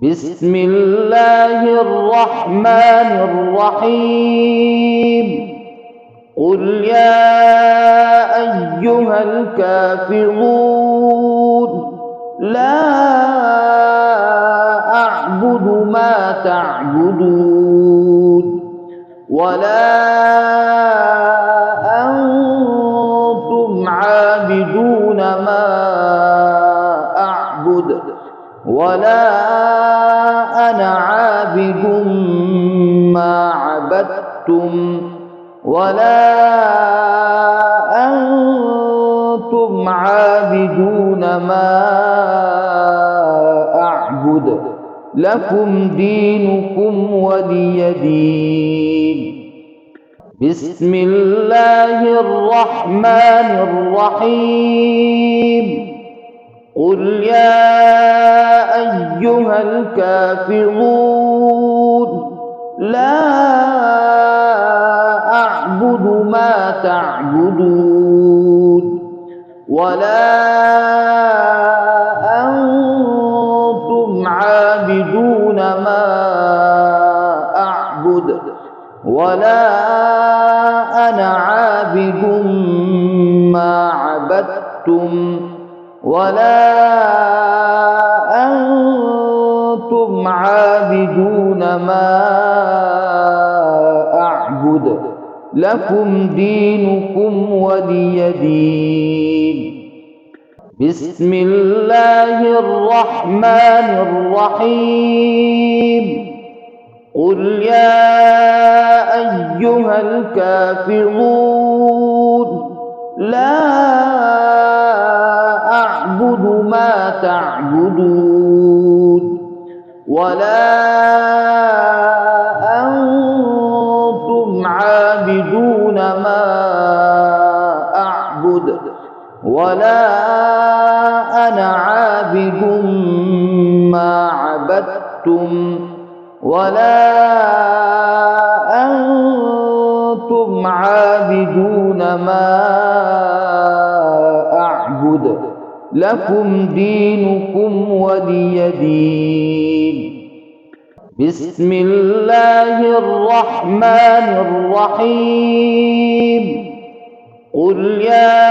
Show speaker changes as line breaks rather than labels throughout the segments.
بسم الله الرحمن الرحيم. قل يا أيها الكافرون لا أعبد ما تعبدون ولا أنتم عابدون ما أعبد ولا أنا عابد ما عبدتم ولا أنتم عابدون ما أعبد لكم دينكم ولي دين. بسم الله الرحمن الرحيم. قل يا أيها الكافرون لا أعبد ما تعبدون ولا أنتم عابدون ما أعبد ولا أنا عابد ما عبدتم ولا أنتم عابدون ما أعبد لكم دينكم ولي دين. بسم الله الرحمن الرحيم. قل يا أيها الكافرون لا أعبد ما تعبدون ولا أنتم عابدون ما أعبد ولا أنا عابد ما عبدتم ولا أنتم عابدون ما أعبد لكم دينكم ولي دين. بسم الله الرحمن الرحيم. قل يا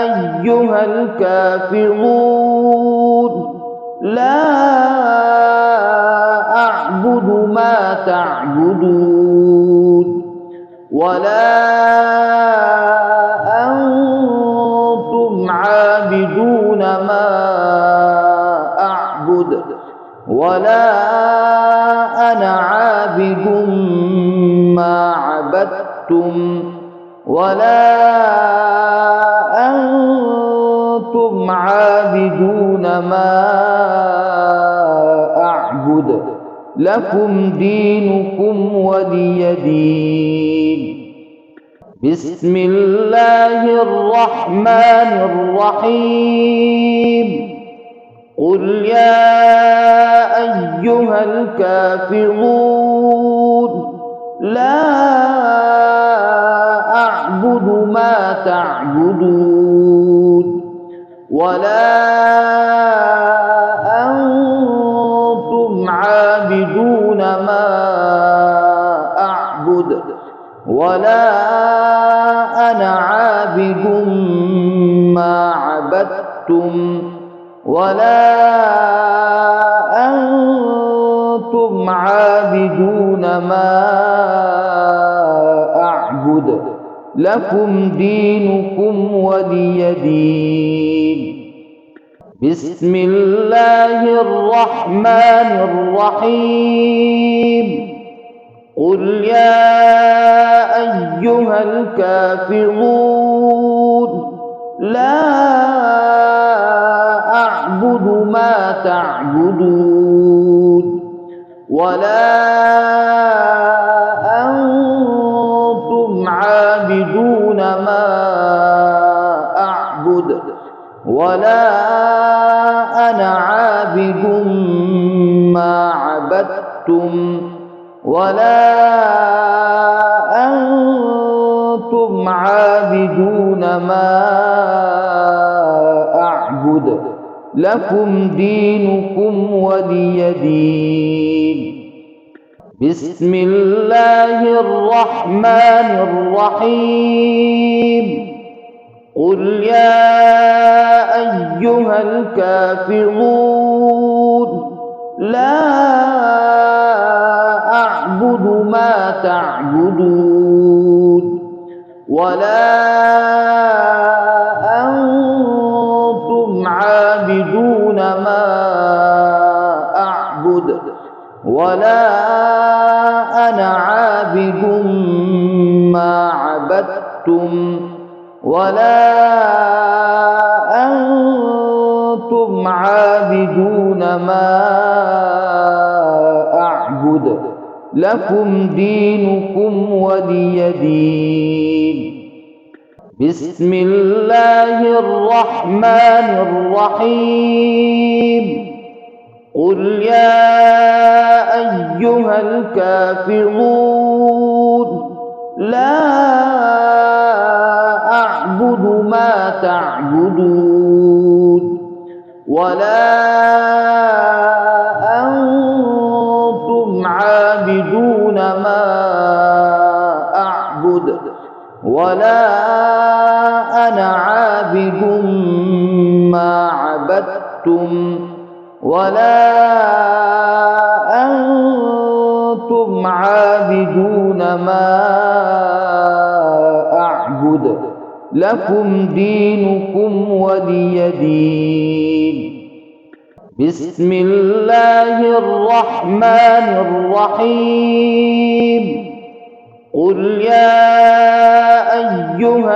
أيها الكافرون لا أعبد ما تعبدون ولا أنتم عابدون ما أعبد ولا أنا عابد ما عبدتم ولا أنتم عابدون ما أعبد لكم دينكم ولي دين. بسم الله الرحمن الرحيم. قل يا أيها الكافرون لا أعبد ما تعبدون ولا أنتم عابدون ما أعبد ولا أنا عابد ما عبدتم ولا أنتم عابدون ما أعبد لكم دينكم ولي دين. بسم الله الرحمن الرحيم. قل يا أيها الكافرون لا أعبد ما تعبدون ولا أنتم عابدون ما أعبد ولا أنا عابد ما عبدتم ولا أنتم عابدون ما أعبد لكم دينكم ولي دين. بسم الله الرحمن الرحيم. قل يا أيها الكافرون لا أعبد ما تعبدون ولا أنتم عابدون ما أعبد ولا أنا عابد ما عبدتم ولا أنتم عابدون ما أعبد لكم دينكم ولي دين. بسم الله الرحمن الرحيم. قل يا أيها الكافرون لا أعبد ما تعبدون ولا أنتم عابدون ما أعبد ولا أنا عابد ما عبدتم ولا أنتم عابدون ما أعبد لكم دينكم ولي دين. بسم الله الرحمن الرحيم. قل يا أيها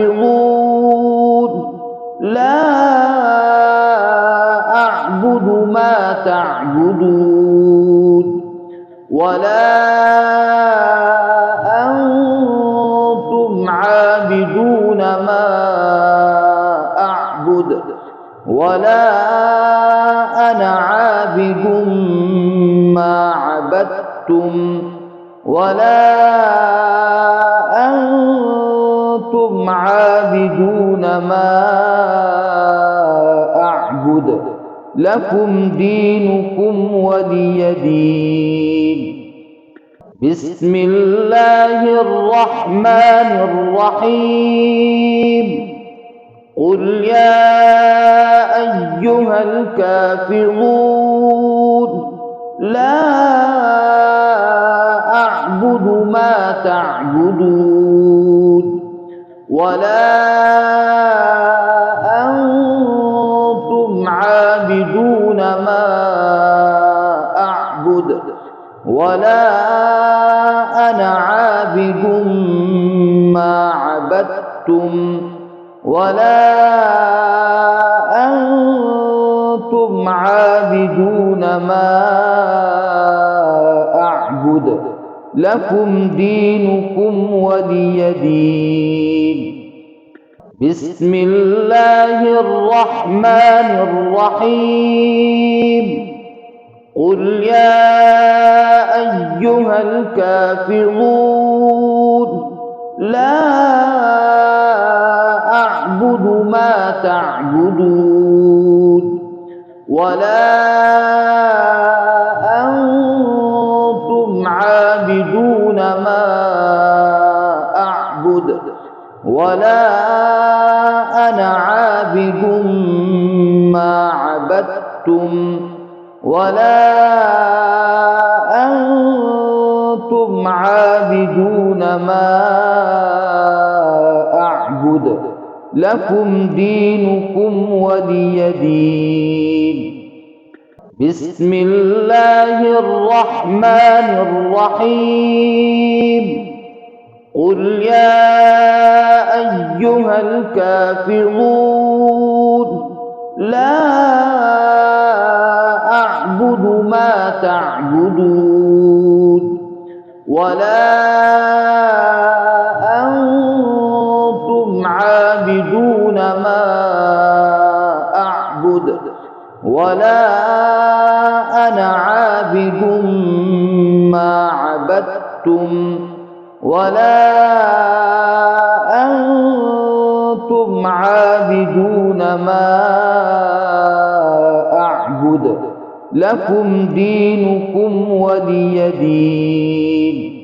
الكافرون لا أعبد ما تعبدون ولا أنتم عابدون ما أعبد ولا أنا عابد ما عبدتم ولا أنتم عابدون ما أعبد لكم دينكم ولي دين. بسم الله الرحمن الرحيم. قل يا أيها الكافرون لا أعبد ما تعبدون ولا أنتم عابدون ما أعبد ولا أنا عابد ما عبدتم ولا أنتم عابدون ما أعبد لكم دينكم ولي دين. بسم الله الرحمن الرحيم. قل يا أيها الكافرون لا أعبد ما تعبدون ولا أنتم عابدون ما أعبد ولا أنا عابد ما عبدتم ولا أنتم عابدون ما أعبد لكم دينكم ولي دين. بسم الله الرحمن الرحيم. قل يا أيها الكافرون لا أعبد ما تعبدون ولا أنتم عابدون ما أعبد ولا أنا عابد ما عبدتم ولا أنتم عابدون ما لكم دينكم ولي دين.